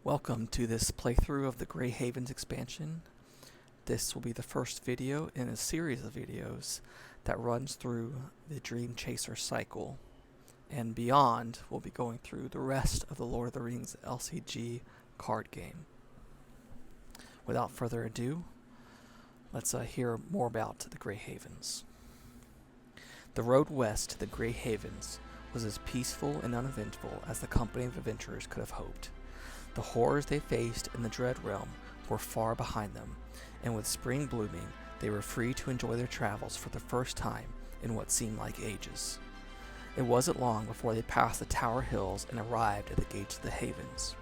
Welcome to this playthrough of the Grey Havens expansion. This will be the first video in a series of videos that runs through the Dream Chaser cycle. And beyond, we'll be going through the rest of the Lord of the Rings LCG card game. Without further ado, let's hear more about the Grey Havens. The road west to the Grey Havens was as peaceful and uneventful as the company of adventurers could have hoped. The horrors they faced in the Dread Realm were far behind them, and with spring blooming, they were free to enjoy their travels for the first time in what seemed like ages. It wasn't long before they passed the Tower Hills and arrived at the gates of the Havens.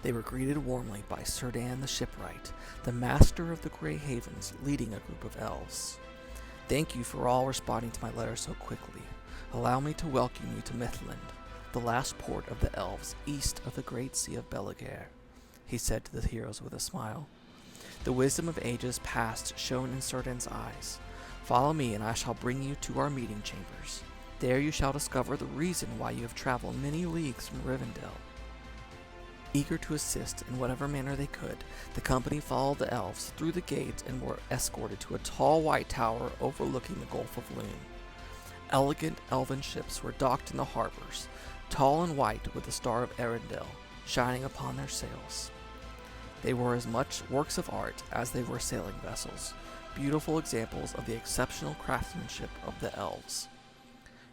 They were greeted warmly by Círdan the Shipwright, the master of the Grey Havens, leading a group of elves. "Thank you for all responding to my letter so quickly. Allow me to welcome you to Mithland, the last port of the elves east of the great sea of Belegaer," he said to the heroes with a smile. The wisdom of ages past shone in Círdan's eyes. "Follow me, and I shall bring you to our meeting chambers. There you shall discover the reason why you have traveled many leagues from Rivendell." Eager to assist in whatever manner they could, the company followed the elves through the gates and were escorted to a tall white tower overlooking the Gulf of Loon. Elegant elven ships were docked in the harbors, tall and white with the star of Arendelle shining upon their sails. They were as much works of art as they were sailing vessels, beautiful examples of the exceptional craftsmanship of the elves.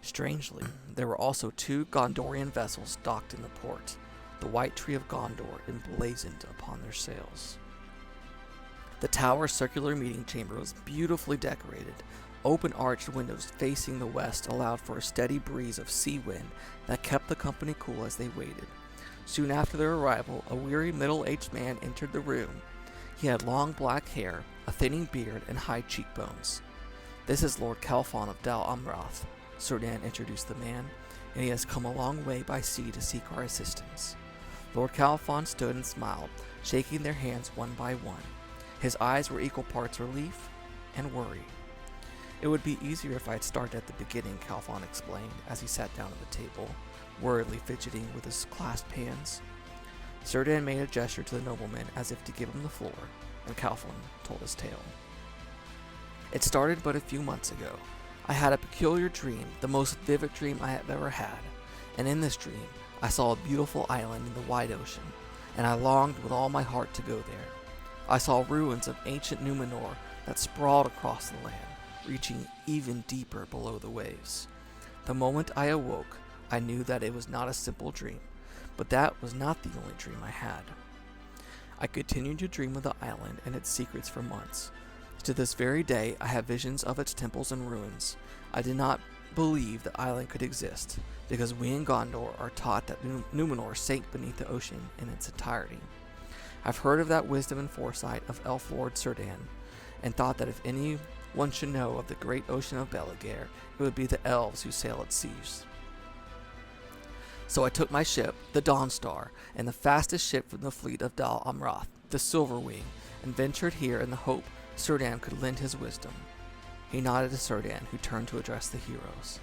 Strangely, there were also two Gondorian vessels docked in the port, the White Tree of Gondor emblazoned upon their sails. The tower's circular meeting chamber was beautifully decorated. Open arched windows facing the west allowed for a steady breeze of sea wind that kept the company cool as they waited. Soon after their arrival, a weary middle-aged man entered the room. He had long black hair, a thinning beard, and high cheekbones. "This is Lord Calfon of Dal Amroth," Círdan introduced the man, "and he has come a long way by sea to seek our assistance." Lord Calfon stood and smiled, shaking their hands one by one. His eyes were equal parts relief and worry. "It would be easier if I'd started at the beginning," Calfon explained as he sat down at the table, worriedly fidgeting with his clasped hands. Círdan made a gesture to the nobleman as if to give him the floor, and Calfon told his tale. "It started but a few months ago. I had a peculiar dream, the most vivid dream I have ever had, and in this dream I saw a beautiful island in the wide ocean, and I longed with all my heart to go there. I saw ruins of ancient Númenor that sprawled across the land, reaching even deeper below the waves. The moment I awoke, I knew that it was not a simple dream, but that was not the only dream I had. I continued to dream of the island and its secrets for months. To this very day, I have visions of its temples and ruins. I did not believe the island could exist, because we in Gondor are taught that Númenor sank beneath the ocean in its entirety. I've heard of that wisdom and foresight of Elf Lord Círdan, and thought that if anyone should know of the great ocean of Belegaer, it would be the elves who sail its seas. So I took my ship, the Dawnstar, and the fastest ship from the fleet of Dal Amroth, the Silverwing, and ventured here in the hope Círdan could lend his wisdom." He nodded to Círdan, who turned to address the heroes.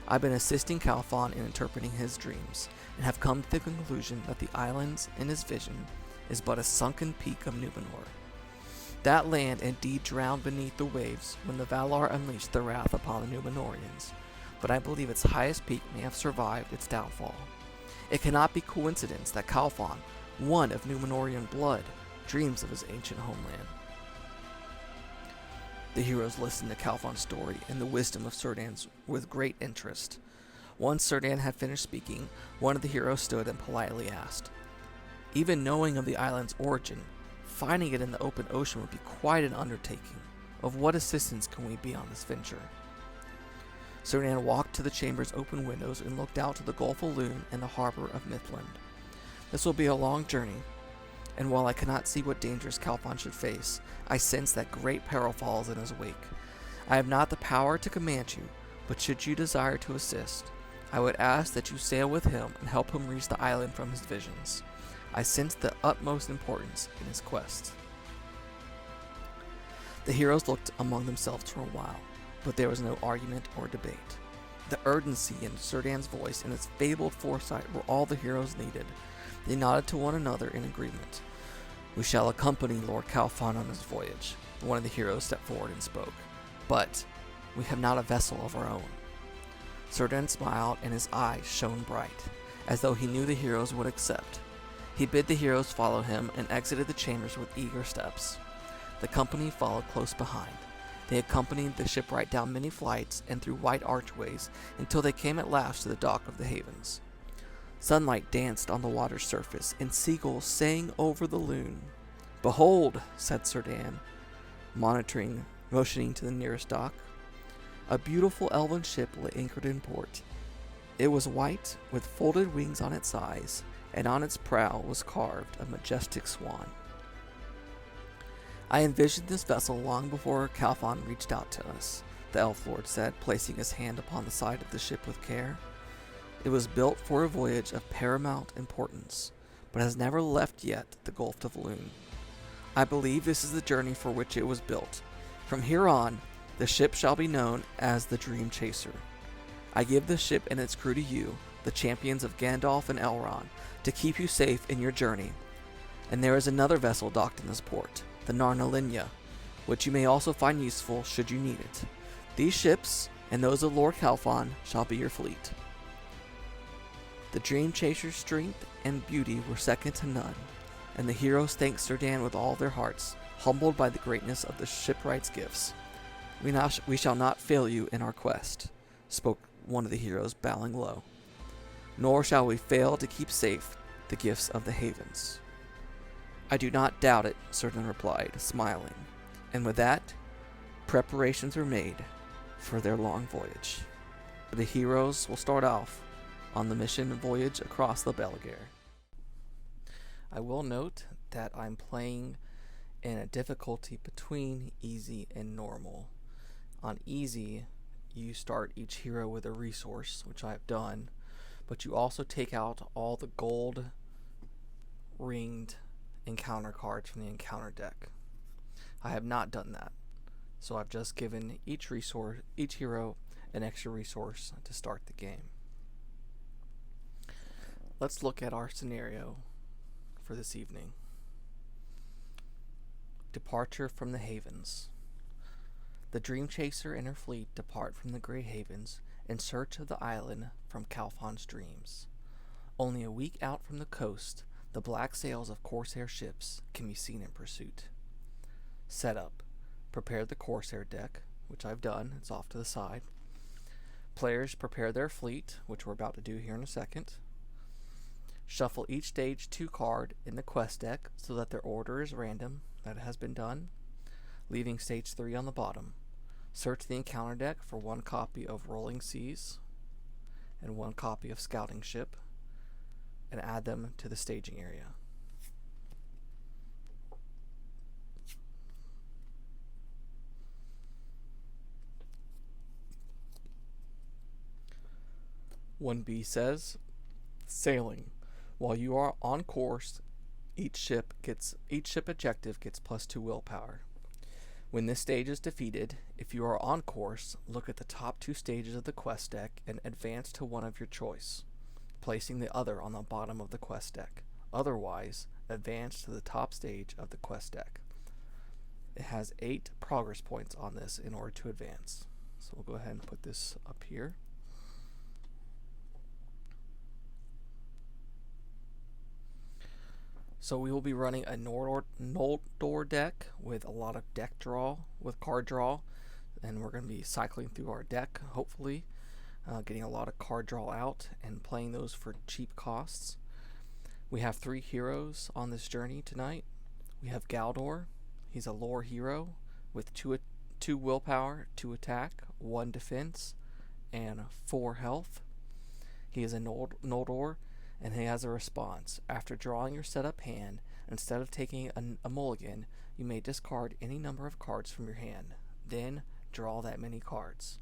"I've been assisting Calfon in interpreting his dreams, and have come to the conclusion that the island in his vision is but a sunken peak of Númenor. That land indeed drowned beneath the waves when the Valar unleashed their wrath upon the Númenorians, but I believe its highest peak may have survived its downfall. It cannot be coincidence that Calfon, one of Númenorian blood, dreams of his ancient homeland." The heroes listened to Calfon's story and the wisdom of Círdan's with great interest. Once Círdan had finished speaking, one of the heroes stood and politely asked, "Even knowing of the island's origin, finding it in the open ocean would be quite an undertaking. Of what assistance can we be on this venture?" Círdan walked to the chamber's open windows and looked out to the Gulf of Loon and the harbor of Mithland. "This will be a long journey, and while I cannot see what dangers Calfon should face, I sense that great peril falls in his wake. I have not the power to command you, but should you desire to assist, I would ask that you sail with him and help him reach the island from his visions. I sense the utmost importance in his quest." The heroes looked among themselves for a while, but there was no argument or debate. The urgency in Círdan's voice and his fabled foresight were all the heroes needed. They nodded to one another in agreement. "We shall accompany Lord Calphon on his voyage," one of the heroes stepped forward and spoke. "But we have not a vessel of our own." Sirdan smiled and his eyes shone bright, as though he knew the heroes would accept. He bid the heroes follow him and exited the chambers with eager steps. The company followed close behind. They accompanied the shipwright down many flights and through wide archways until they came at last to the dock of the havens. Sunlight danced on the water's surface, and seagulls sang over the Loon. "Behold," said Sirdan, motioning to the nearest dock. A beautiful elven ship lay anchored in port. It was white, with folded wings on its sides, and on its prow was carved a majestic swan. "I envisioned this vessel long before Calphon reached out to us," the elf lord said, placing his hand upon the side of the ship with care. "It was built for a voyage of paramount importance, but has never left yet the Gulf of Loon. I believe this is the journey for which it was built. From here on, the ship shall be known as the Dream Chaser. I give the ship and its crew to you, the champions of Gandalf and Elrond, to keep you safe in your journey. And there is another vessel docked in this port, the Narnalinya, which you may also find useful should you need it. These ships, and those of Lord Calphon, shall be your fleet." The Dream Chaser's strength and beauty were second to none, and the heroes thanked Sirdan with all their hearts, humbled by the greatness of the shipwright's gifts. We shall not fail you in our quest," spoke one of the heroes, bowing low. "Nor shall we fail to keep safe the gifts of the havens." "I do not doubt it," Sirdan replied, smiling, and with that, preparations were made for their long voyage. The heroes will start off on the mission Voyage across the Belegaer. I will note that I'm playing in a difficulty between easy and normal. On easy, you start each hero with a resource, which I've done, but you also take out all the gold ringed encounter cards from the encounter deck. I have not done that, so I've just given each hero an extra resource to start the game. Let's look at our scenario for this evening. Departure from the Havens. The Dream Chaser and her fleet depart from the Grey Havens in search of the island from Calphon's dreams. Only a week out from the coast, the black sails of Corsair ships can be seen in pursuit. Setup. Prepare the Corsair deck, which I've done, it's off to the side. Players prepare their fleet, which we're about to do here in a second. Shuffle each stage 2 card in the quest deck so that their order is random. That has been done, leaving stage 3 on the bottom. Search the encounter deck for 1 copy of Rolling Seas and 1 copy of Scouting Ship, and add them to the staging area. "1B says, sailing. While you are on course, each ship objective gets +2 willpower. When this stage is defeated, if you are on course, look at the top 2 stages of the quest deck and advance to one of your choice, placing the other on the bottom of the quest deck. Otherwise, advance to the top stage of the quest deck. It has 8 progress points on this in order to advance." So we'll go ahead and put this up here. So we will be running a Noldor deck with a lot of deck draw, with card draw, and we're going to be cycling through our deck, hopefully, getting a lot of card draw out and playing those for cheap costs. We have 3 heroes on this journey tonight. We have Galdor. He's a lore hero with 2 willpower, 2 attack, 1 defense, and 4 health. He is a Noldor, and he has a response. After drawing your setup hand, instead of taking a mulligan, you may discard any number of cards from your hand. Then draw that many cards.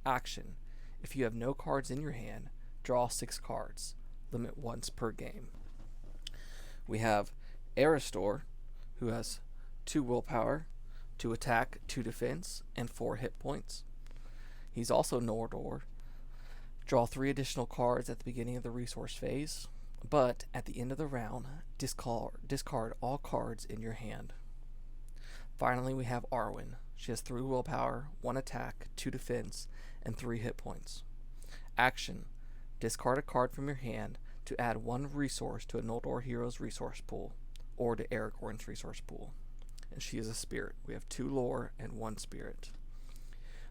Action. If you have no cards in your hand, draw 6 cards. Limit once per game. We have Aristor, who has 2 willpower, 2 attack, 2 defense, and 4 hit points. He's also Noldor. Draw 3 additional cards at the beginning of the resource phase. But at the end of the round, discard all cards in your hand. Finally, we have Arwen. She has 3 willpower, 1 attack, 2 defense, and 3 hit points. Action: discard a card from your hand to add 1 resource to a Noldor hero's resource pool, or to Aragorn's resource pool. And she is a spirit. We have 2 lore and 1 spirit.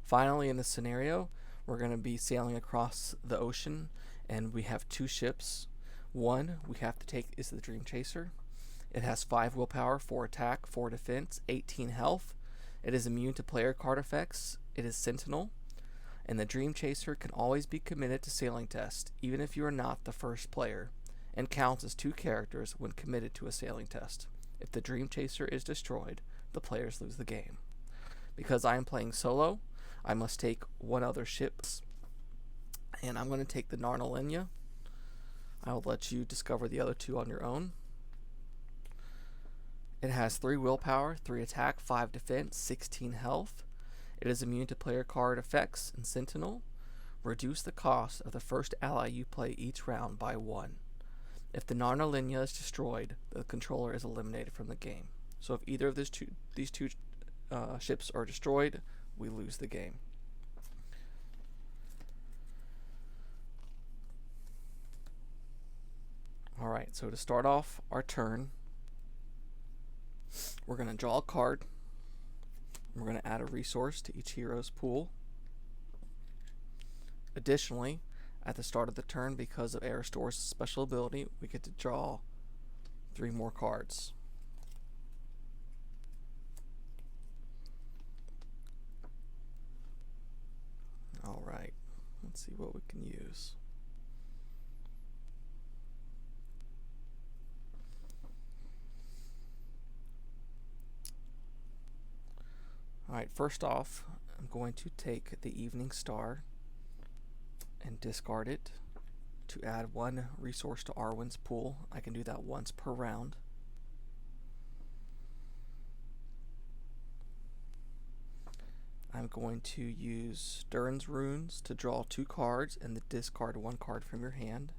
Finally, in this scenario, we're going to be sailing across the ocean, and we have 2 ships. One we have to take is the Dream Chaser. It has 5 willpower, 4 attack, 4 defense, 18 health. It is immune to player card effects. It is Sentinel. And the Dream Chaser can always be committed to sailing test, even if you are not the first player, and counts as 2 characters when committed to a sailing test. If the Dream Chaser is destroyed, the players lose the game. Because I am playing solo, I must take 1 other ship, and I'm going to take the Narnalinya. I will let you discover the other 2 on your own. It has 3 willpower, 3 attack, 5 defense, 16 health. It is immune to player card effects and Sentinel. Reduce the cost of the first ally you play each round by 1. If the Narnalinya is destroyed, the controller is eliminated from the game. So if either of these two ships are destroyed, we lose the game. Alright, so to start off our turn, we're going to draw a card. We're going to add a resource to each hero's pool. Additionally, at the start of the turn, because of Aristor's special ability, we get to draw 3 more cards. Alright, let's see what we can use. Alright, first off, I'm going to take the Evening Star and discard it to add 1 resource to Arwen's pool. I can do that once per round. I'm going to use Durin's Runes to draw 2 cards and then discard 1 card from your hand.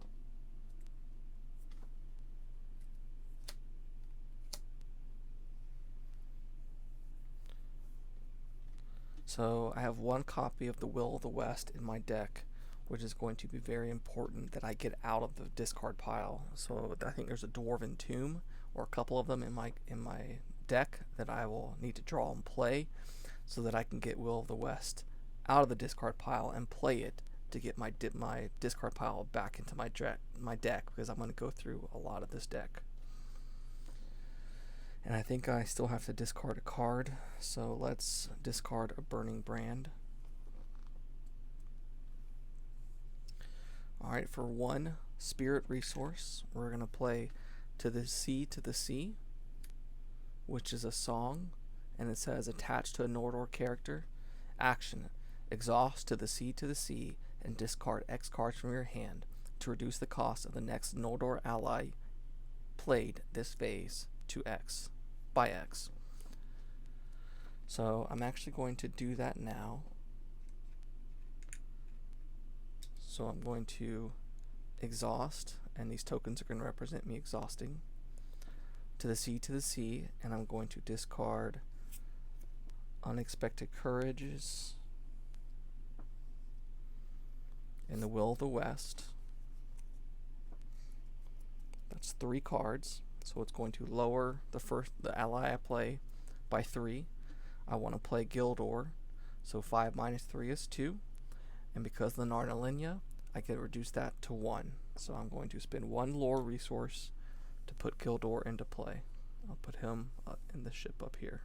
So I have 1 copy of the Will of the West in my deck, which is going to be very important that I get out of the discard pile. So I think there's a Dwarven Tomb, or a couple of them in my deck, that I will need to draw and play, so that I can get Will of the West out of the discard pile and play it to get my discard pile back into my deck, because I'm going to go through a lot of this deck. And I think I still have to discard a card, so let's discard a Burning Brand. Alright, for 1 spirit resource, we're going to play To the Sea, which is a song, and it says attached to a Noldor character. Action: exhaust To the Sea, and discard X cards from your hand to reduce the cost of the next Noldor ally played this phase to X by X. So I'm actually going to do that now. So I'm going to exhaust, and these tokens are going to represent me exhausting. To the Sea, and I'm going to discard Unexpected Courages and the Will of the West. That's 3 cards, so it's going to lower the ally I play by 3. I want to play Gildor, so 5 minus 3 is 2, and because of the Narnalinya, I can reduce that to 1. So I'm going to spend 1 lore resource to put Gildor into play. I'll put him in the ship up here.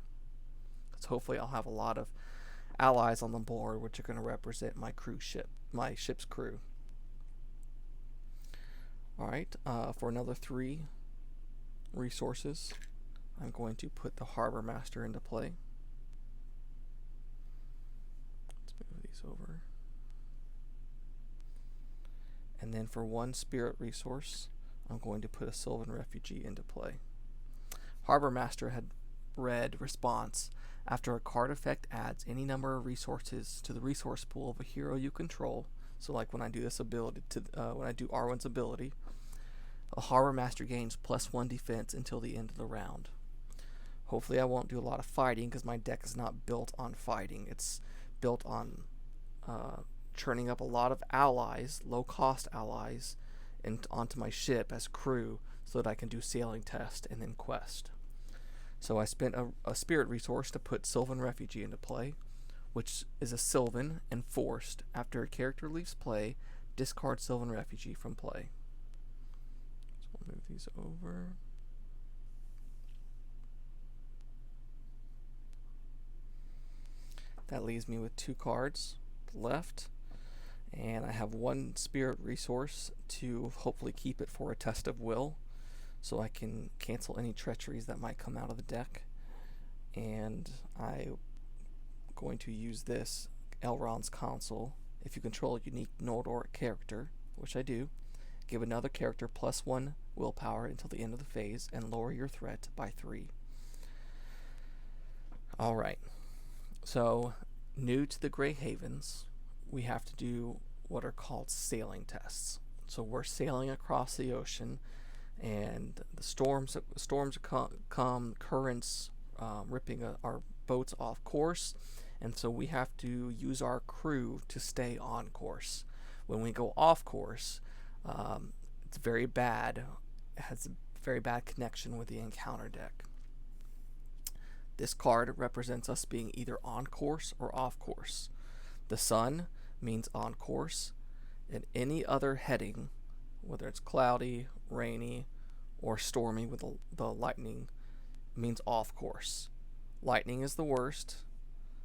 So hopefully I'll have a lot of allies on the board, which are going to represent my ship's crew. Alright, for another 3 resources, I'm going to put the Harbor Master into play. Let's move these over. And then for 1 spirit resource, I'm going to put a Sylvan Refugee into play. Harbor Master had read response: after a card effect adds any number of resources to the resource pool of a hero you control, so like when I do this ability when I do Arwen's ability, The Harbor Master gains +1 defense until the end of the round. Hopefully I won't do a lot of fighting because my deck is not built on fighting. It's built on churning up a lot of allies, low-cost allies, onto my ship as crew so that I can do sailing test and then quest. So I spent a spirit resource to put Sylvan Refugee into play, which is a Sylvan and forced. After a character leaves play, discard Sylvan Refugee from play. So I'll move these over. That leaves me with 2 cards left, and I have 1 spirit resource to hopefully keep it for a test of will, so I can cancel any treacheries that might come out of the deck. And I'm going to use this Elrond's Council. If you control a unique Noldor character, which I do, give another character +1 willpower until the end of the phase and lower your threat by 3. Alright, so new to the Grey Havens, we have to do what are called sailing tests. So we're sailing across the ocean, and the storms come, currents ripping our boats off course, and so we have to use our crew to stay on course. When we go off course, it's very bad. It has a very bad connection with the encounter deck. This card represents us being either on course or off course. The sun means on course, and any other heading, whether it's cloudy, rainy, or stormy with the lightning, means off course. Lightning is the worst,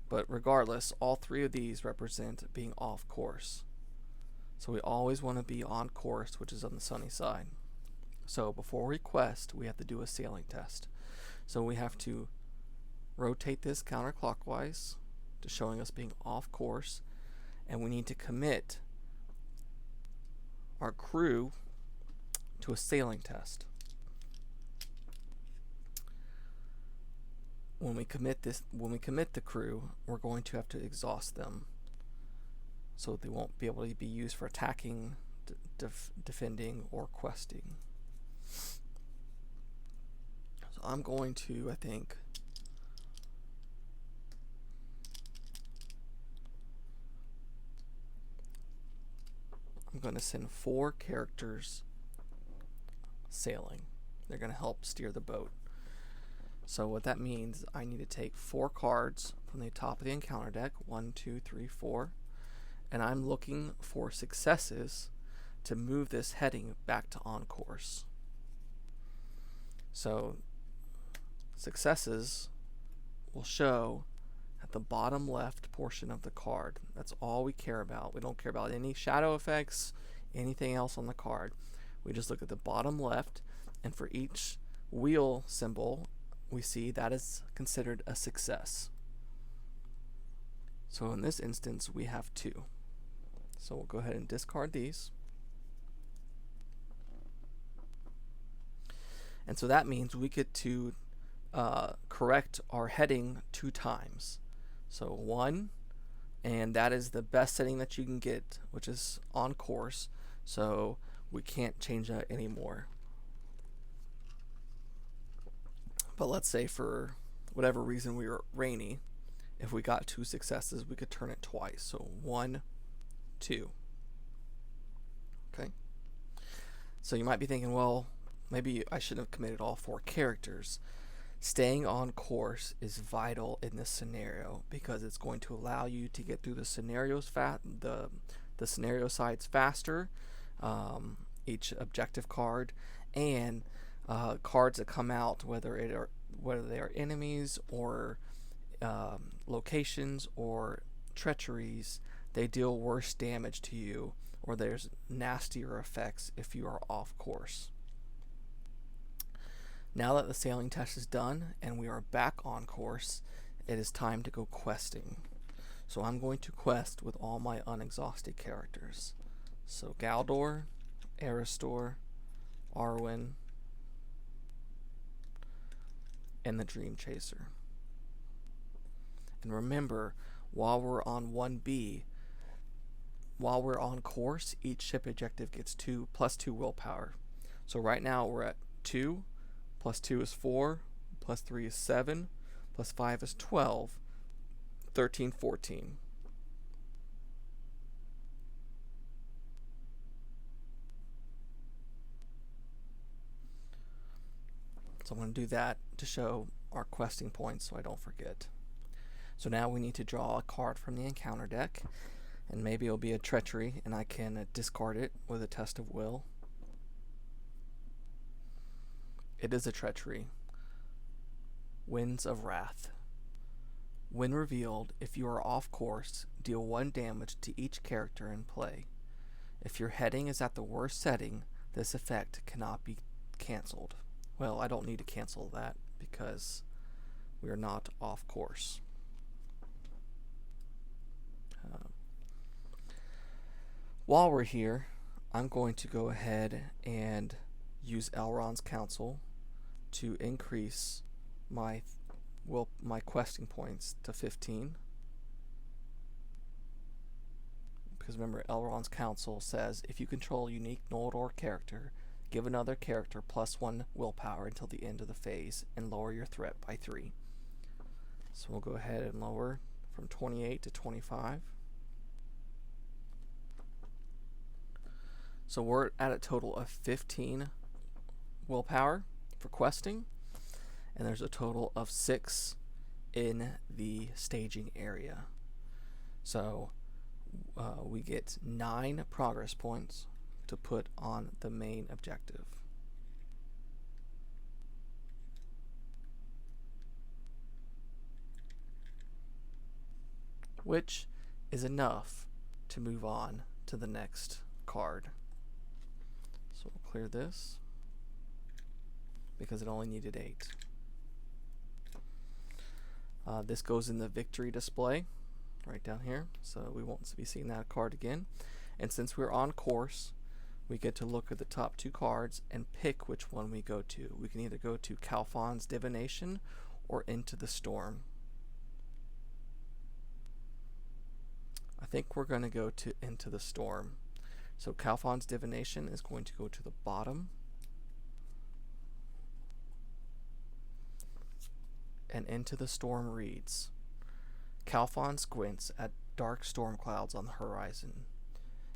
but regardless, all 3 of these represent being off course. So we always want to be on course, which is on the sunny side. So before we quest, we have to do a sailing test. So we have to rotate this counterclockwise to showing us being off course, and we need to commit our crew to a sailing test. When we commit the crew, we're going to have to exhaust them, so they won't be able to be used for attacking, defending, or questing. So I'm going to, I think, I'm going to send 4 characters sailing. They're going to help steer the boat. So what that means, I need to take 4 cards from the top of the encounter deck, 1, 2, 3, 4, and I'm looking for successes to move this heading back to on course. So successes will show at the bottom left portion of the card. That's all we care about. We don't care about any shadow effects, anything else on the card. We just look at the bottom left, and for each wheel symbol we see that is considered a success. So in this instance we have 2. So we'll go ahead and discard these. And so that means we get to correct our heading 2 times. So 1, and that is the best setting that you can get, which is on course, so we can't change that anymore. But let's say for whatever reason we were rainy, if we got 2 successes, we could turn it twice. So 1, 2. Okay. So you might be thinking, well, maybe I shouldn't have committed all 4 characters. Staying on course is vital in this scenario because it's going to allow you to get through the scenarios the scenario sides faster, each objective card, and cards that come out, whether they are enemies or locations or treacheries, they deal worse damage to you, or there's nastier effects if you are off course. Now that the sailing test is done and we are back on course, it is time to go questing. So I'm going to quest with all my unexhausted characters. So Galdor, Aristor, Arwen, and the Dream Chaser. And remember, while we're on 1B, while we're on course, each ship objective gets +2 willpower. So right now we're at 2, plus 2 is 4, plus 3 is 7, plus 5 is 12, 13, 14. So I'm going to do that to show our questing points so I don't forget. So now we need to draw a card from the encounter deck, and maybe it'll be a treachery and I can discard it with a test of will. It is a treachery. Winds of Wrath. When revealed, if you are off course, deal 1 damage to each character in play. If your heading is at the worst setting, this effect cannot be cancelled. Well, I don't need to cancel that because we are not off course. While we're here, I'm going to go ahead and use Elrond's Counsel to increase my questing points to 15. Because remember, Elrond's Counsel says if you control a unique LOTR character, give another character +1 willpower until the end of the phase and lower your threat by 3. So we'll go ahead and lower from 28 to 25. So we're at a total of 15 willpower for questing, and there's a total of 6 in the staging area. So we get 9 progress points to put on the main objective. Which is enough to move on to the next card. So we'll clear this because it only needed 8. This goes in the victory display right down here, so we won't be seeing that card again. And since we're on course, we get to look at the top 2 cards and pick which one we go to. We can either go to Calfon's Divination or Into the Storm. I think we're going to go to Into the Storm. So Calfon's Divination is going to go to the bottom. And Into the Storm reads, Calfon squints at dark storm clouds on the horizon.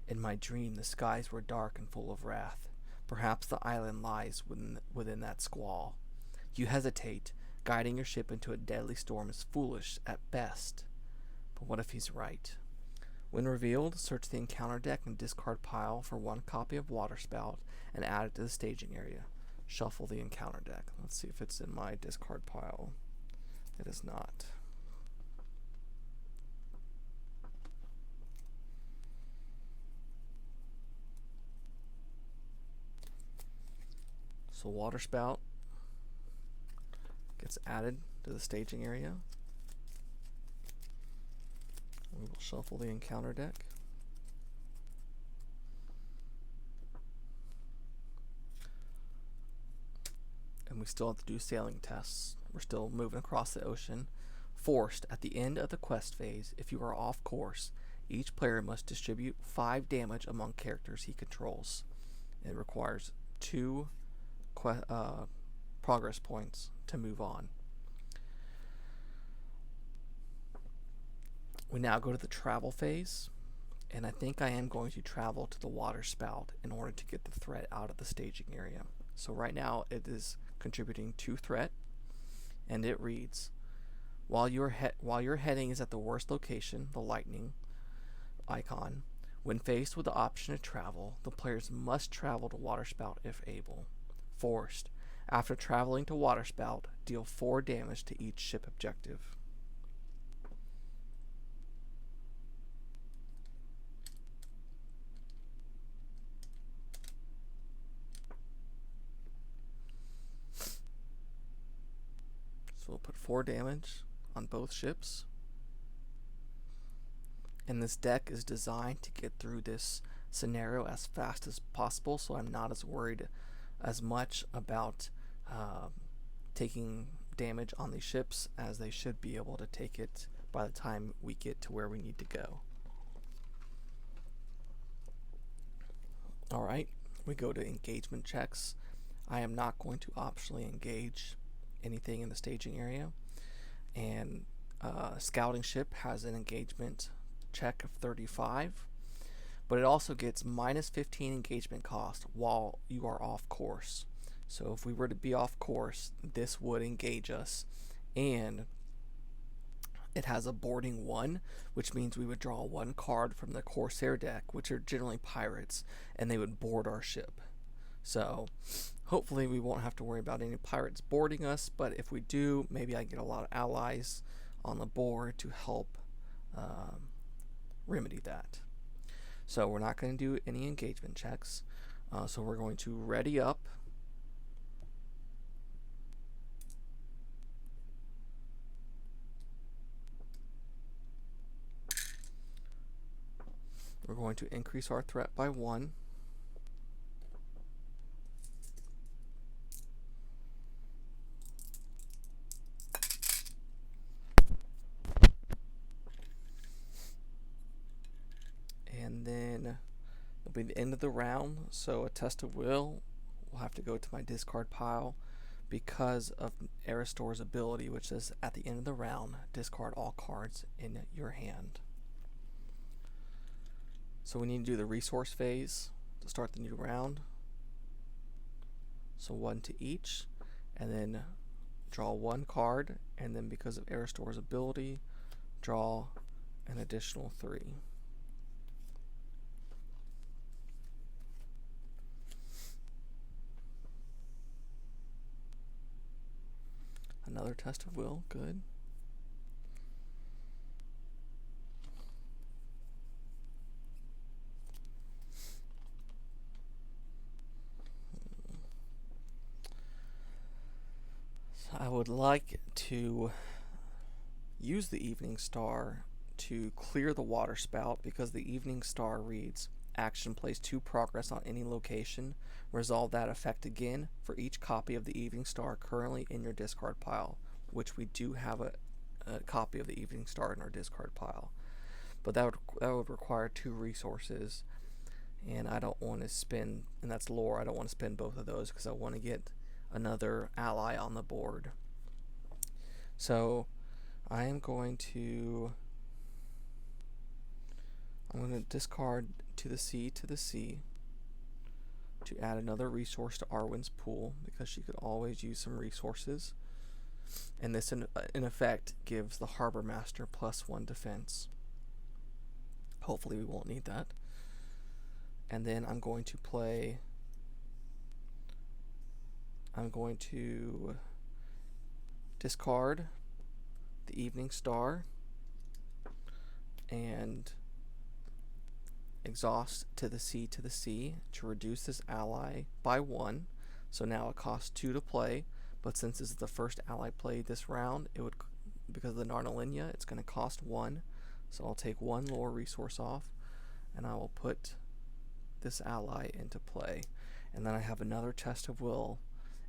In my dream, the skies were dark and full of wrath. Perhaps the island lies within that squall. You hesitate. Guiding your ship into a deadly storm is foolish at best. But what if he's right? When revealed, search the encounter deck and discard pile for 1 copy of Waterspout and add it to the staging area. Shuffle the encounter deck. Let's see if it's in my discard pile. It is not. So Waterspout gets added to the staging area. We will shuffle the encounter deck. And we still have to do sailing tests. We're still moving across the ocean. Forced, at the end of the quest phase, if you are off course, each player must distribute 5 damage among characters he controls. It requires 2 progress points to move on. We now go to the travel phase, and I think I am going to travel to the Waterspout in order to get the threat out of the staging area. So right now it is contributing 2 threat, and it reads, while your heading is at the worst location, the lightning icon, when faced with the option to travel, the players must travel to Waterspout if able. Forced, after traveling to Waterspout, deal 4 damage to each ship objective. So we'll put 4 damage on both ships. And this deck is designed to get through this scenario as fast as possible, so I'm not as worried as much about taking damage on these ships as they should be able to take it by the time we get to where we need to go. Alright, we go to engagement checks. I am not going to optionally engage anything in the staging area. And scouting ship has an engagement check of 35, but it also gets minus 15 engagement cost while you are off course. So if we were to be off course, this would engage us, and it has a boarding 1, which means we would draw 1 card from the Corsair deck, which are generally pirates, and they would board our ship. So hopefully we won't have to worry about any pirates boarding us, but if we do, maybe I get a lot of allies on the board to help remedy that. So we're not going to do any engagement checks. So we're going to ready up. We're going to increase our threat by 1. And then it'll be the end of the round, so a test of will will have to go to my discard pile because of Aristor's ability, which says at the end of the round, discard all cards in your hand. So we need to do the resource phase to start the new round. So 1 to each, and then draw 1 card, and then because of Aristor's ability, draw an additional 3. Another test of will, good. So I would like to use the Evening Star to clear the water spout, because the Evening Star reads, action plays 2 progress on any location. Resolve that effect again for each copy of the Evening Star currently in your discard pile, which we do have a copy of the Evening Star in our discard pile. But that would require 2 resources, and I don't want to spend, and that's lore, I don't want to spend both of those because I want to get another ally on the board. So I am going to discard to the sea to add another resource to Arwen's pool, because she could always use some resources. And this in effect gives the Harbor Master +1 defense. Hopefully we won't need that. And then I'm going to discard the Evening Star and exhaust to the sea to reduce this ally by 1. So now it costs 2 to play, but since this is the first ally played this round, it would, because of the Narnolinia, it's going to cost 1. So I'll take 1 lore resource off, and I will put this ally into play. And then I have another test of will,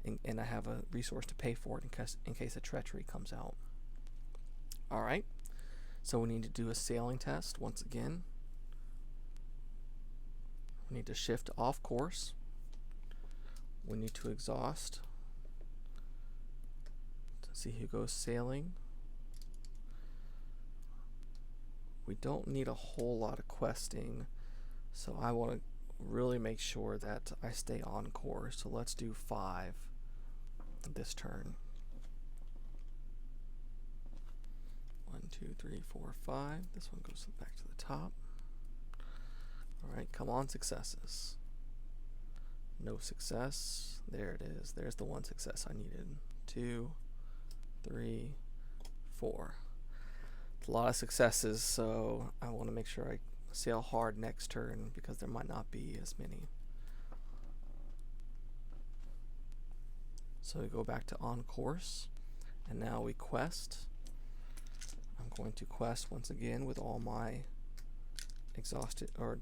and I have a resource to pay for it in case a treachery comes out. Alright, so we need to do a sailing test once again. We need to shift off course. We need to exhaust to see who goes sailing. We don't need a whole lot of questing, so I want to really make sure that I stay on course. So let's do 5 this turn. 1, 2, 3, 4, 5. This one goes back to the top. Alright, come on, successes. No success. There it is. There's the 1 success I needed. 2, 3, 4. It's a lot of successes, so I want to make sure I sail hard next turn, because there might not be as many. So we go back to on course, and now we quest. I'm going to quest once again with all my exhausted or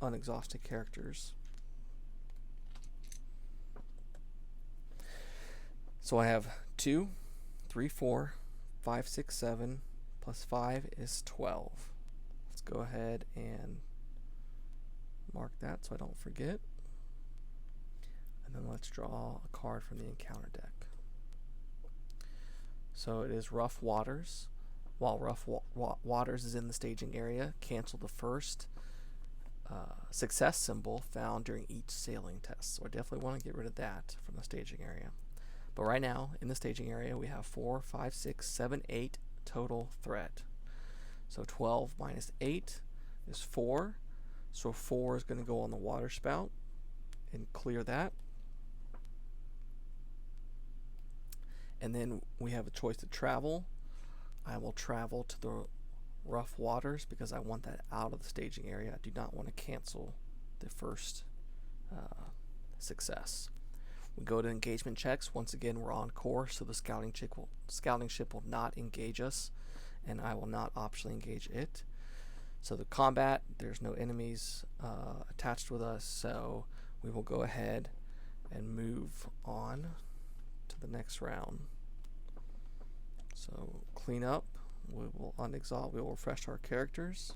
unexhausted characters. So I have 2, 3, 4, 5, 6, 7 plus 5 is 12. Let's go ahead and mark that so I don't forget. And then let's draw a card from the encounter deck. So it is Rough Waters. While Rough Waters is in the staging area, cancel the first success symbol found during each sailing test. So I definitely want to get rid of that from the staging area. But right now, in the staging area, we have 4, 5, 6, 7, 8 total threat. So 12 minus 8 is 4. So 4 is going to go on the water spout and clear that. And then we have a choice to travel. I will travel to the Rough Waters because I want that out of the staging area. I do not want to cancel the first success. We go to engagement checks. Once again, we're on course, so the scouting ship will not engage us, and I will not optionally engage it. So the combat, there's no enemies attached with us, so we will go ahead and move on to the next round. So clean up. We will unexalt. We will refresh our characters.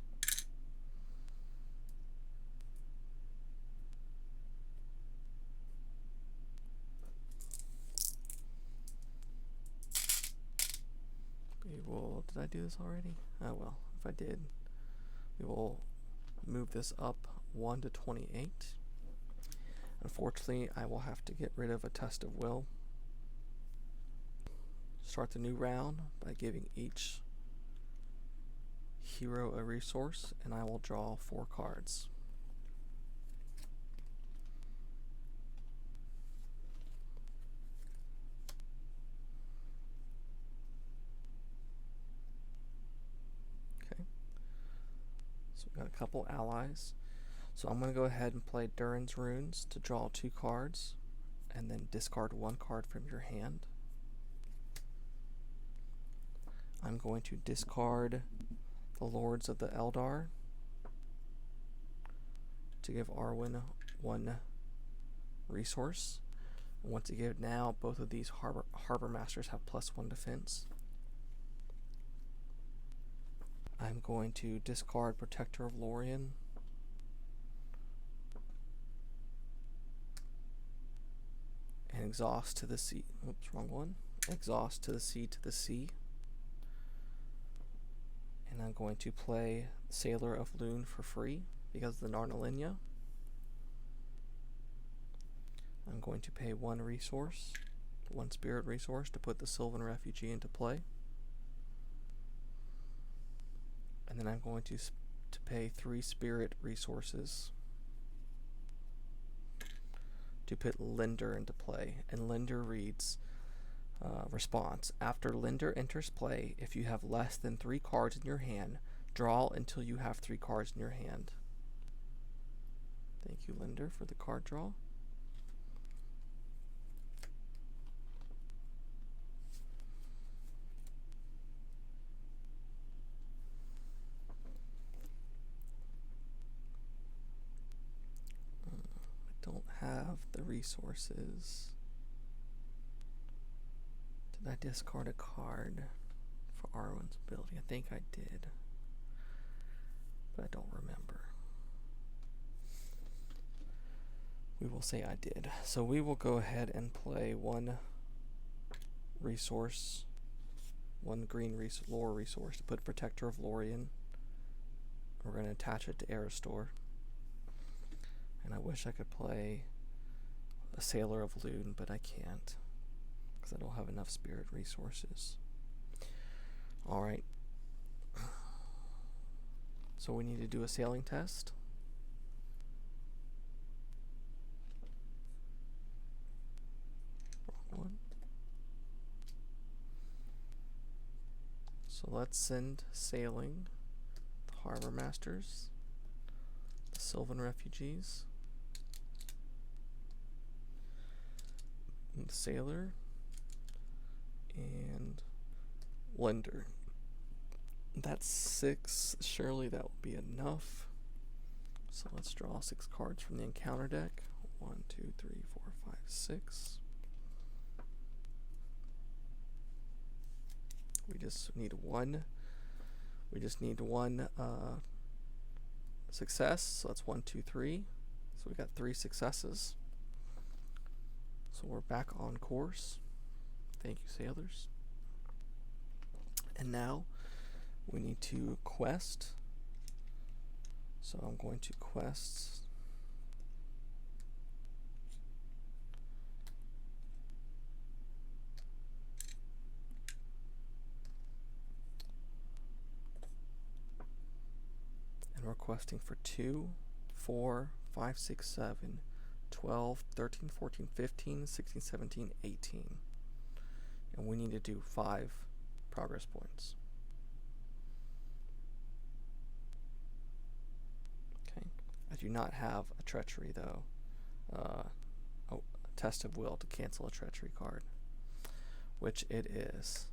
We will. Did I do this already? Oh well. If I did, we will move this up 1 to 28. Unfortunately, I will have to get rid of a test of will. Start the new round by giving each hero a resource, and I will draw 4 cards. Okay. So we've got a couple allies. So I'm going to go ahead and play Durin's Runes to draw 2 cards, and then discard 1 card from your hand. I'm going to discard the Lords of the Eldar to give Arwen 1 resource. Once again, now both of these harbor masters have +1 defense. I'm going to discard Protector of Lorien. And exhaust to the sea. Oops, wrong one. Exhaust to the sea to the sea. And I'm going to play Sailor of Loon for free because of the Narnalinia. I'm going to pay 1 resource, 1 spirit resource, to put the Sylvan Refugee into play. And then I'm going to pay 3 spirit resources to put Linder into play. And Linder reads, response: after Linder enters play, if you have less than 3 cards in your hand, draw until you have 3 cards in your hand. Thank you, Linder, for the card draw. I don't have the resources. Did I discard a card for Arwen's ability? I think I did, but I don't remember. We will say I did. So we will go ahead and play 1 resource, 1 green lore resource to put Protector of Lorien. We're going to attach it to Aristor. And I wish I could play a Sailor of Loon, but I can't, because I don't have enough spirit resources. Alright. So we need to do a sailing test. Wrong one. So let's send sailing the Harbor Masters, the Sylvan Refugees, and the Sailor, and Linder. That's 6. Surely that will be enough. So let's draw 6 cards from the encounter deck. 1, 2, 3, 4, 5, 6. We just need 1. We just need 1 success. So that's 1, 2, 3. So we got 3 successes. So we're back on course. Thank you, sailors. And now we need to quest. So I'm going to quest and we're questing for 2, 4, 5, 6, 7, 12, 13, 14, 15, 16, 17, 18. And we need to do 5 progress points. Okay. I do not have a treachery though. A test of will to cancel a treachery card, which it is.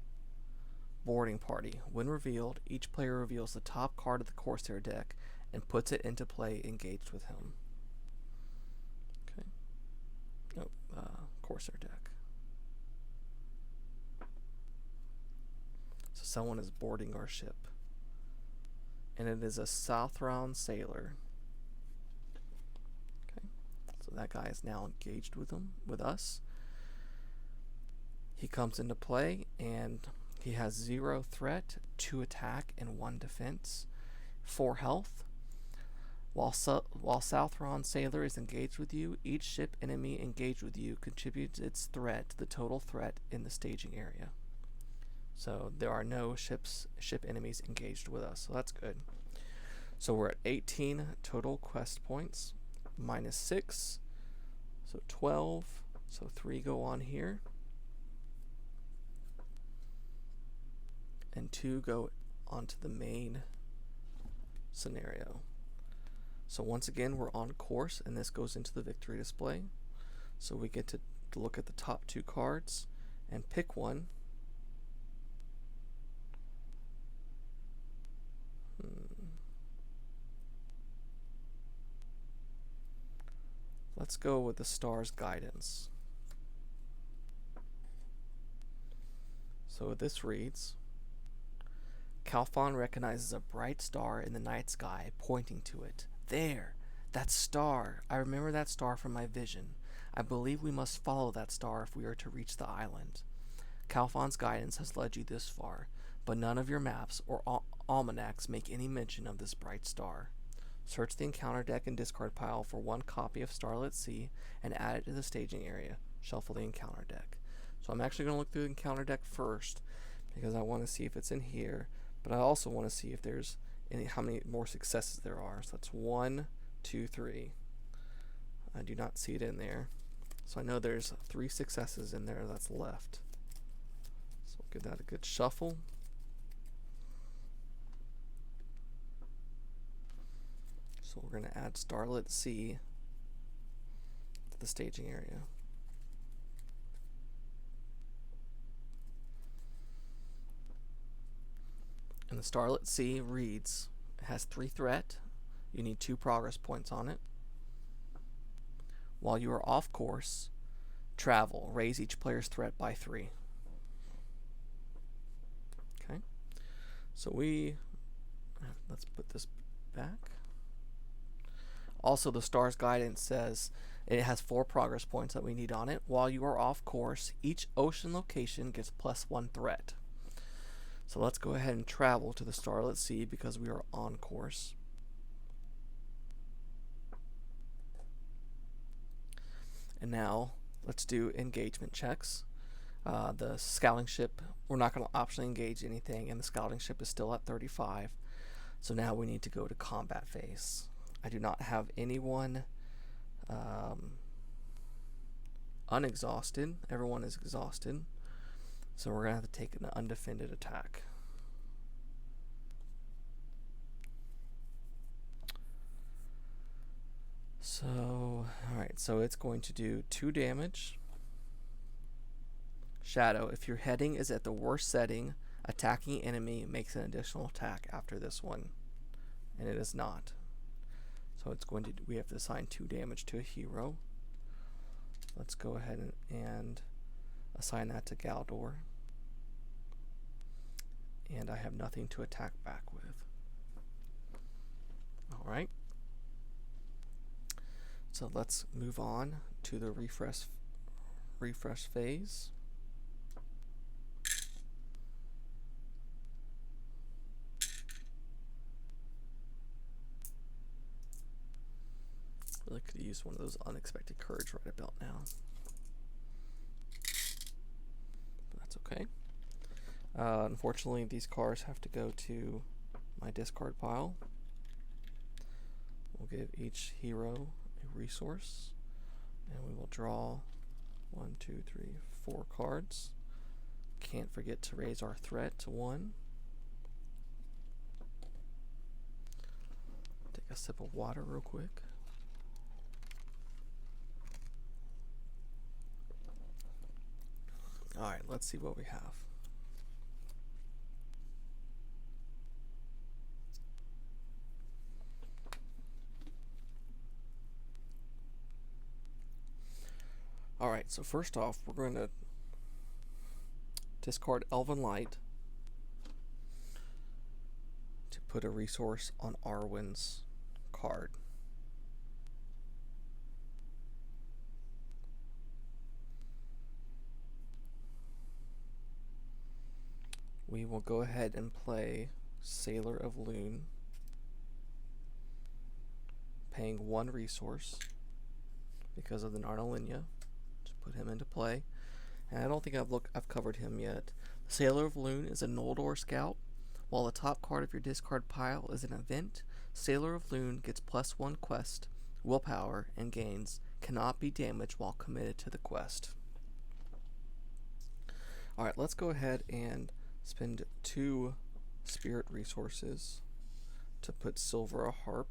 Boarding party. When revealed, each player reveals the top card of the Corsair deck and puts it into play engaged with him. Okay. Corsair deck. So someone is boarding our ship. And it is a Southron sailor. Okay. So that guy is now engaged with us. He comes into play and he has 0 threat, 2 attack, and 1 defense, 4 health. While Southron Sailor is engaged with you, each ship enemy engaged with you contributes its threat to the total threat in the staging area. So there are no ship enemies engaged with us, so that's good. So we're at 18 total quest points, minus 6, so 12, so 3 go on here. And 2 go onto the main scenario. So once again, we're on course, and this goes into the victory display. So we get to look at the top 2 cards and pick one. Let's go with the Star's Guidance. So this reads, Calphon recognizes a bright star in the night sky, pointing to it. There! That star! I remember that star from my vision. I believe we must follow that star if we are to reach the island. Calphon's guidance has led you this far, but none of your maps or almanacs make any mention of this bright star. Search the encounter deck and discard pile for 1 copy of Starlit Sea and add it to the staging area. Shuffle the encounter deck. So I'm actually going to look through the encounter deck first because I want to see if it's in here. But I also want to see if there's how many more successes there are. So that's 1, 2, 3. I do not see it in there. So I know there's 3 successes in there that's left. So we'll give that a good shuffle. So we're going to add Starlit Sea to the staging area. And the Starlit Sea reads, it has 3 threat. You need 2 progress points on it. While you are off course, travel. Raise each player's threat by 3. Okay. So let's put this back. Also, the Star's Guidance says it has 4 progress points that we need on it. While you are off course, each ocean location gets +1 threat. So let's go ahead and travel to the Starlit Sea because we are on course. And now let's do engagement checks. The scouting ship, we're not going to optionally engage anything, and the scouting ship is still at 35. So now we need to go to combat phase. I do not have anyone unexhausted. Everyone is exhausted. So we're going to have to take an undefended attack. So, alright, so it's going to do 2 damage. Shadow, if your heading is at the worst setting, attacking enemy makes an additional attack after this one. And it is not. So it's going to, we have to assign 2 damage to a hero. Let's go ahead and assign that to Galdor. And I have nothing to attack back with. Alright. So let's move on to the refresh refresh phase. Really could use one of those unexpected courage right about now. But that's okay. Unfortunately, these cards have to go to my discard pile. We'll give each hero a resource, and we will draw 1, 2, 3, 4 cards. Can't forget to raise our threat to 1. Take a sip of water real quick. Alright, let's see what we have. Alright, so first off, we're going to discard Elven Light to put a resource on Arwen's card. We will go ahead and play Sailor of Loon, paying 1 resource because of the Narnolinia to put him into play. And I don't think I've covered him yet. The Sailor of Loon is a Noldor scout. While the top card of your discard pile is an event, Sailor of Loon gets +1 quest, willpower, and gains cannot be damaged while committed to the quest. Alright, let's go ahead and spend 2 spirit resources to put a silver harp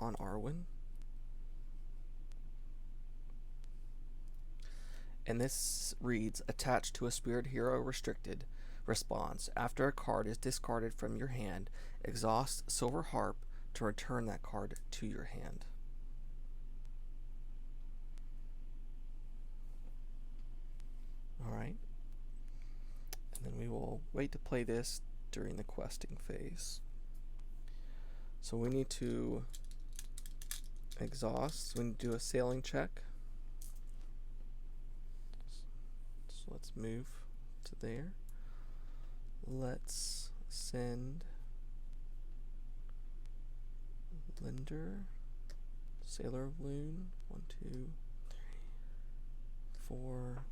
on Arwen. And this reads, attached to a spirit hero restricted. Response, after a card is discarded from your hand, exhaust silver harp to return that card to your hand. Alright. And then we will wait to play this during the questing phase. So we need to exhaust. We need to do a sailing check. So let's move to there. Let's send Linder, Sailor of Loon, 1, 2, 3, 4,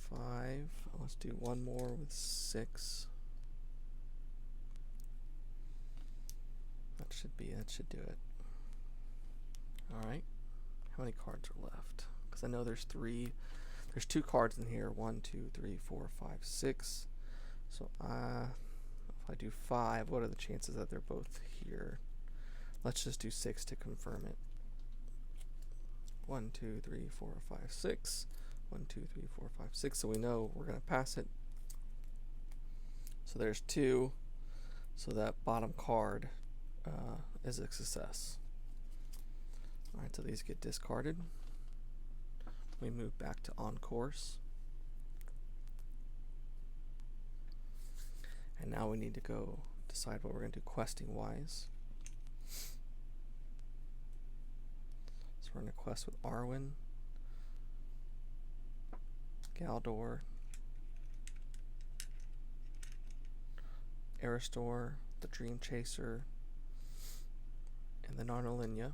5. Let's do one more with 6. That should do it. Alright. How many cards are left? Because I know there's 2 cards in here. 1, 2, 3, 4, 5, 6. So if I do 5, what are the chances that they're both here? Let's just do 6 to confirm it. 1, 2, 3, 4, 5, 6. 1, 2, 3, 4, 5, 6. So we know we're going to pass it. So there's 2. So that bottom card is a success. Alright, so these get discarded. We move back to on course. And now we need to go decide what we're going to do questing wise. So we're going to quest with Arwen, Galdor, Aristor, the Dream Chaser, and the Narnolinia.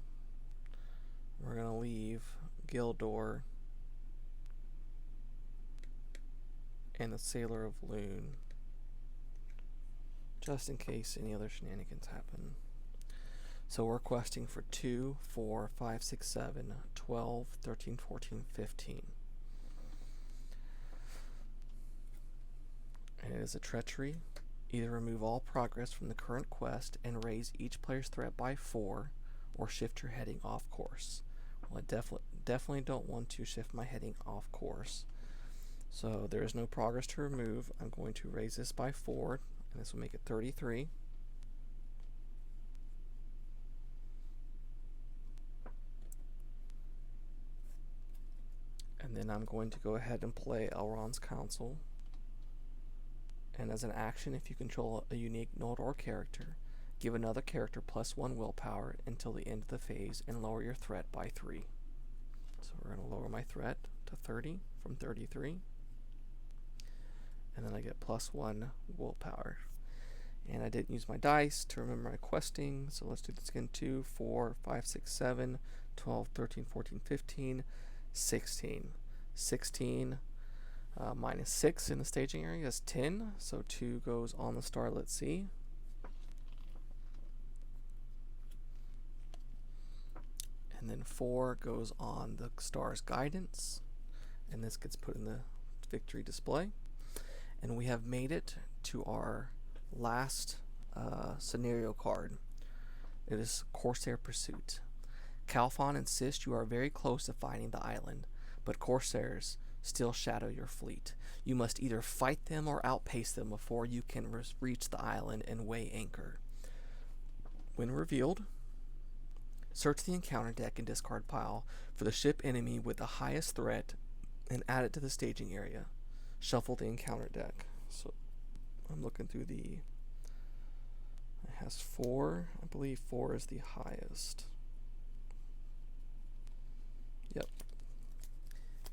We're going to leave Gildor and the Sailor of Loon, just in case any other shenanigans happen. So we're questing for 2, 4, 5, 6, 7, 12, 13, 14, 15. And it is a treachery. Either remove all progress from the current quest and raise each player's threat by 4, or shift your heading off course. Well, I definitely don't want to shift my heading off course. So there is no progress to remove. I'm going to raise this by 4, and this will make it 33. And then I'm going to go ahead and play Elrond's Council. And as an action, if you control a unique Noldor character, give another character +1 willpower until the end of the phase and lower your threat by 3. So we're going to lower my threat to 30 from 33. And then I get +1 willpower. And I didn't use my dice to remember my questing, so let's do this again. 2, 4, 5, 6, 7, 12, 13, 14, 15, 16. 16 minus 6 in the staging area is 10, so 2 goes on the Starlit Sea. And then 4 goes on the Star's Guidance, and this gets put in the victory display. And we have made it to our last scenario card. It is Corsair Pursuit. Calphon insists you are very close to finding the island, but Corsairs still shadow your fleet. You must either fight them or outpace them before you can reach the island and weigh anchor. When revealed, search the encounter deck and discard pile for the ship enemy with the highest threat and add it to the staging area. Shuffle the encounter deck. So I'm looking through the... It has 4. I believe 4 is the highest. Yep.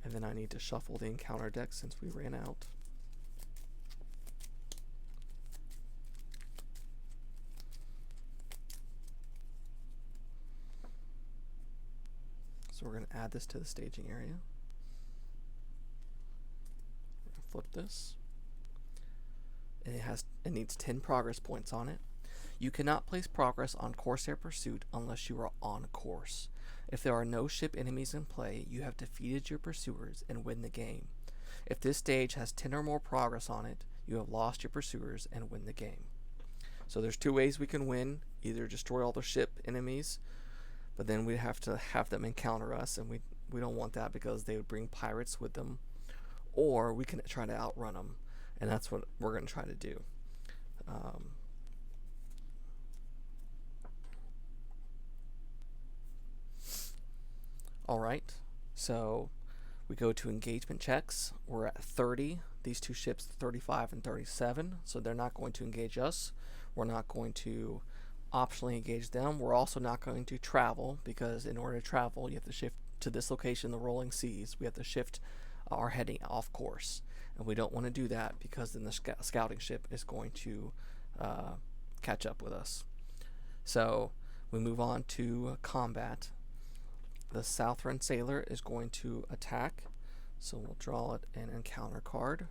And then I need to shuffle the encounter deck since we ran out. So we're going to add this to the staging area. We're going to flip this. And it needs 10 progress points on it. You cannot place progress on Corsair Pursuit unless you are on course. If there are no ship enemies in play, you have defeated your pursuers and win the game. If this stage has 10 or more progress on it, you have lost your pursuers and win the game. So there's 2 ways we can win. Either destroy all the ship enemies, but then we have to have them encounter us, and we don't want that because they would bring pirates with them. Or we can try to outrun them, and that's what we're going to try to do. Alright, so we go to engagement checks. We're at 30. These 2 ships, 35 and 37, so they're not going to engage us. We're not going to optionally engage them. We're also not going to travel, because in order to travel, you have to shift to this location, the rolling seas. We have to shift our heading off course, and we don't want to do that because then the scouting ship is going to catch up with us. So we move on to combat. The Southern Sailor is going to attack, so we'll draw it an encounter card.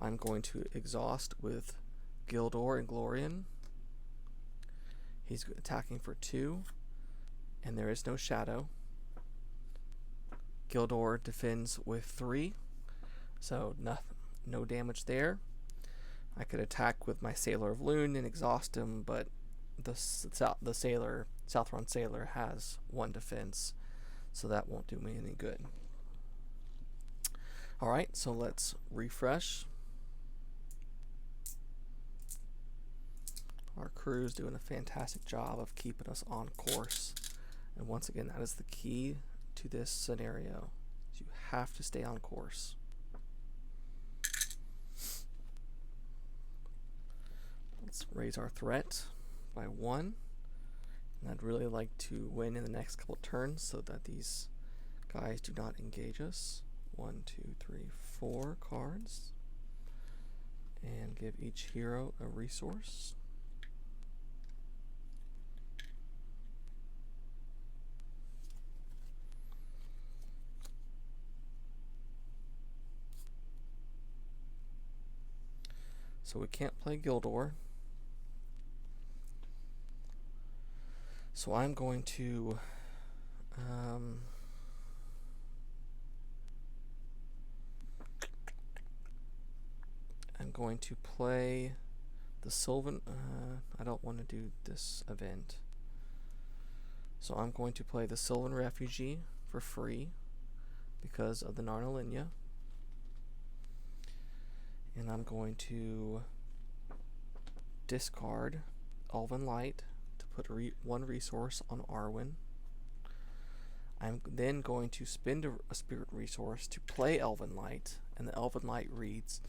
I'm going to exhaust with Gildor and Lorien. He's attacking for 2, and there is no shadow. Gildor defends with 3, so no damage there. I could attack with my Sailor of Loon and exhaust him, but the Southern Sailor has 1 defense, so that won't do me any good. Alright, so let's refresh. Our crew's doing a fantastic job of keeping us on course. And once again, that is the key to this scenario. You have to stay on course. Let's raise our threat by 1. And I'd really like to win in the next couple turns so that these guys do not engage us. 1, 2, 3, 4 cards. And give each hero a resource. So we can't play Gildor. So I'm going to play the Sylvan. I don't want to do this event. So I'm going to play the Sylvan Refugee for free because of the Narnolinia. And I'm going to discard Elven Light to put 1 resource on Arwen. I'm then going to spend a spirit resource to play Elven Light, and the Elven Light reads,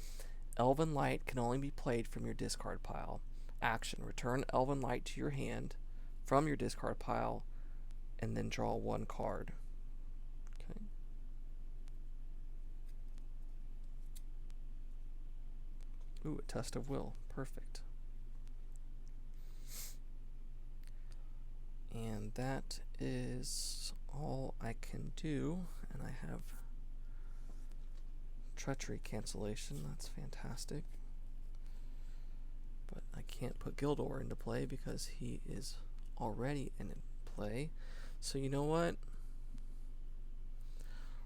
Elven Light can only be played from your discard pile. Action, return Elven Light to your hand from your discard pile, and then draw 1 card. Okay. Ooh, a test of will. Perfect. And that is all I can do. And I have treachery cancellation. That's fantastic. But I can't put Gildor into play because he is already in play. So you know what?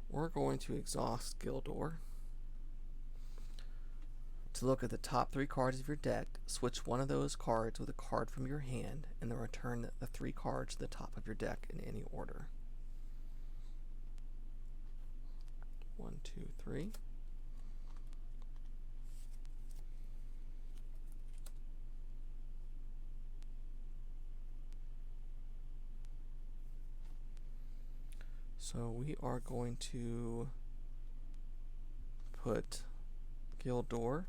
We're going to exhaust Gildor. To look at the top 3 cards of your deck, switch one of those cards with a card from your hand, and then return the 3 cards to the top of your deck in any order. 1, 2, 3. So we are going to put Gildor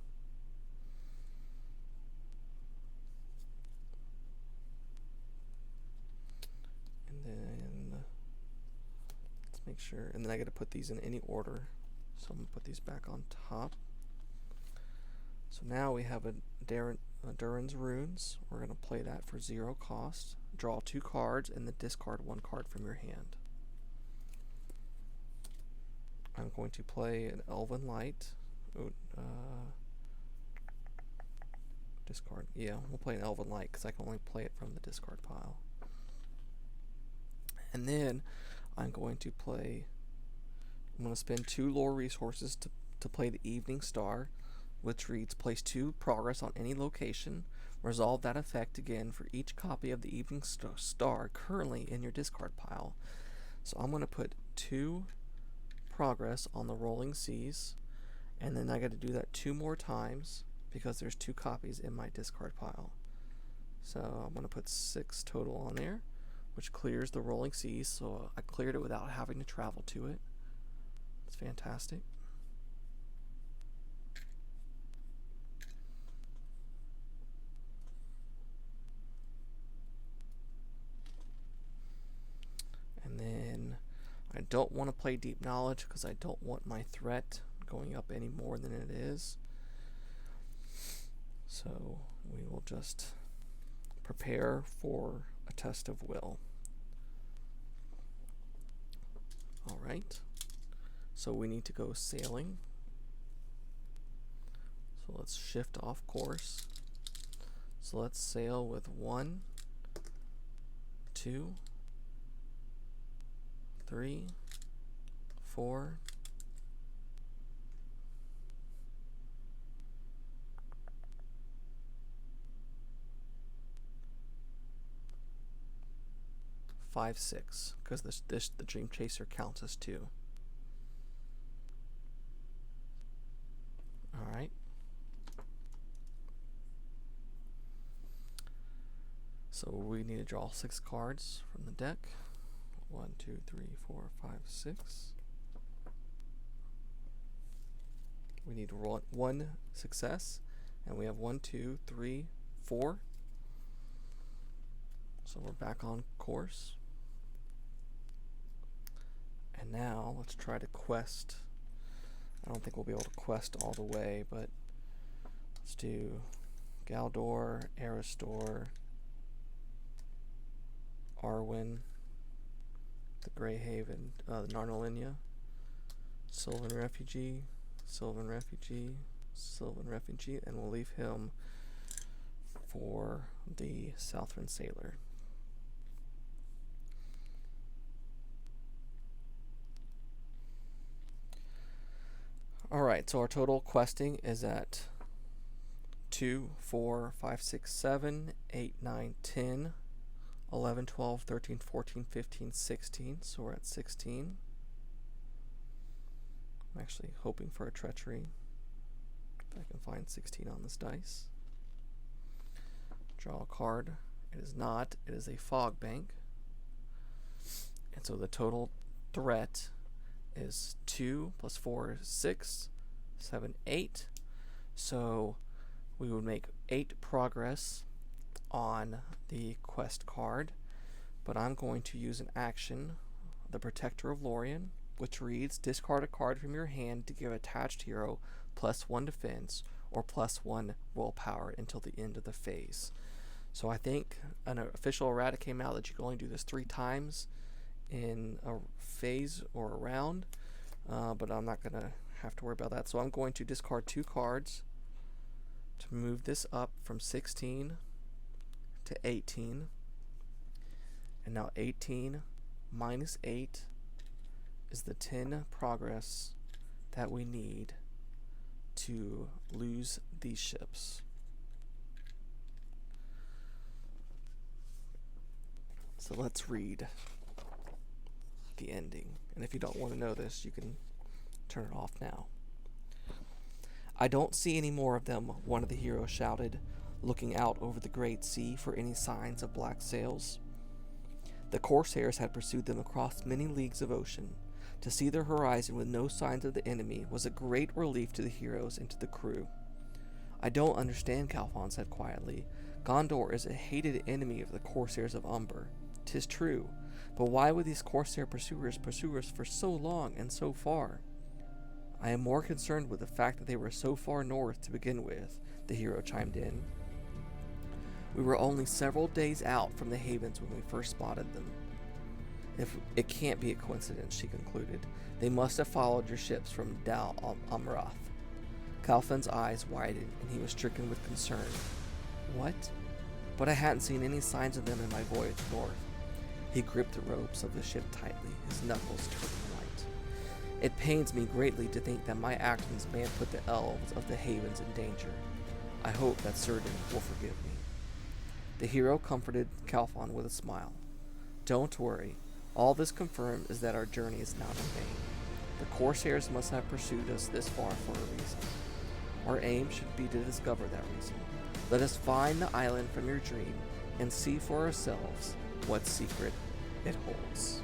and then let's make sure, and then I got to put these in any order, so I'm going to put these back on top. So now we have a Durin's Runes. We're going to play that for 0 cost, draw 2 cards, and then discard 1 card from your hand. I'm going to play an Elven Light. Discard. Yeah, we'll play an Elven Light because I can only play it from the discard pile. And then I'm going to spend 2 lore resources to play the Evening Star, which reads, place 2 progress on any location. Resolve that effect again for each copy of the Evening Star currently in your discard pile. So I'm going to put 2 progress on the Rolling Seas, and then I got to do that 2 more times because there's 2 copies in my discard pile. So I'm going to put 6 total on there, which clears the Rolling Seas, so I cleared it without having to travel to it. It's fantastic. And then I don't want to play Deep Knowledge because I don't want my threat going up any more than it is. So we will just prepare for a test of will. Alright, so we need to go sailing. So let's shift off course. So let's sail with 1, 2, 3, 4, 5, 6, because the Dream Chaser counts as 2. All right. So we need to draw 6 cards from the deck. 1, 2, 3, 4, 5, 6. We need 1 success, and we have 1, 2, 3, 4. So we're back on course. And now let's try to quest. I don't think we'll be able to quest all the way, but let's do Galdor, Aristor, Arwen, the Grey Haven, the Narnolinia, Sylvan Refugee, Sylvan Refugee, Sylvan Refugee, and we'll leave him for the Southern Sailor. Alright, so our total questing is at 2, 4, 5, 6, 7, 8, 9, 10, 11, 12, 13, 14, 15, 16. So we're at 16. I'm actually hoping for a treachery. If I can find 16 on this dice. Draw a card. It is not. It is a fog bank. And so the total threat is 2 plus 4 is 6, 7, 8. So we would make 8 progress on the quest card, but I'm going to use an action, the Protector of Lorien, which reads, discard a card from your hand to give attached hero +1 defense, or +1 willpower until the end of the phase. So I think an official errata came out that you can only do this 3 times in a phase or a round, but I'm not going to have to worry about that. So I'm going to discard 2 cards to move this up from 16 to 18. And now 18 minus 8 is the 10 progress that we need to lose these ships. So let's read the ending. And if you don't want to know this, you can turn it off now. "I don't see any more of them," one of the heroes shouted, looking out over the great sea for any signs of black sails. The Corsairs had pursued them across many leagues of ocean. To see their horizon with no signs of the enemy was a great relief to the heroes and to the crew. "I don't understand," Calphon said quietly. "Gondor is a hated enemy of the Corsairs of Umber. 'Tis true, but why would these Corsair pursuers pursue us for so long and so far?" "I am more concerned with the fact that they were so far north to begin with," the hero chimed in. "We were only several days out from the havens when we first spotted them. If it can't be a coincidence," she concluded. "They must have followed your ships from Dal Amrath." Calphon's eyes widened, and he was stricken with concern. "What? But I hadn't seen any signs of them in my voyage north." He gripped the ropes of the ship tightly, his knuckles turning white. "It pains me greatly to think that my actions may have put the elves of the havens in danger. I hope that Círdan will forgive me." The hero comforted Calphon with a smile. "Don't worry. All this confirms is that our journey is not in vain. The Corsairs must have pursued us this far for a reason. Our aim should be to discover that reason. Let us find the island from your dream and see for ourselves what secret it holds."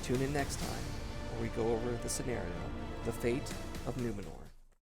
Tune in next time where we go over the scenario, The Fate of Numenor.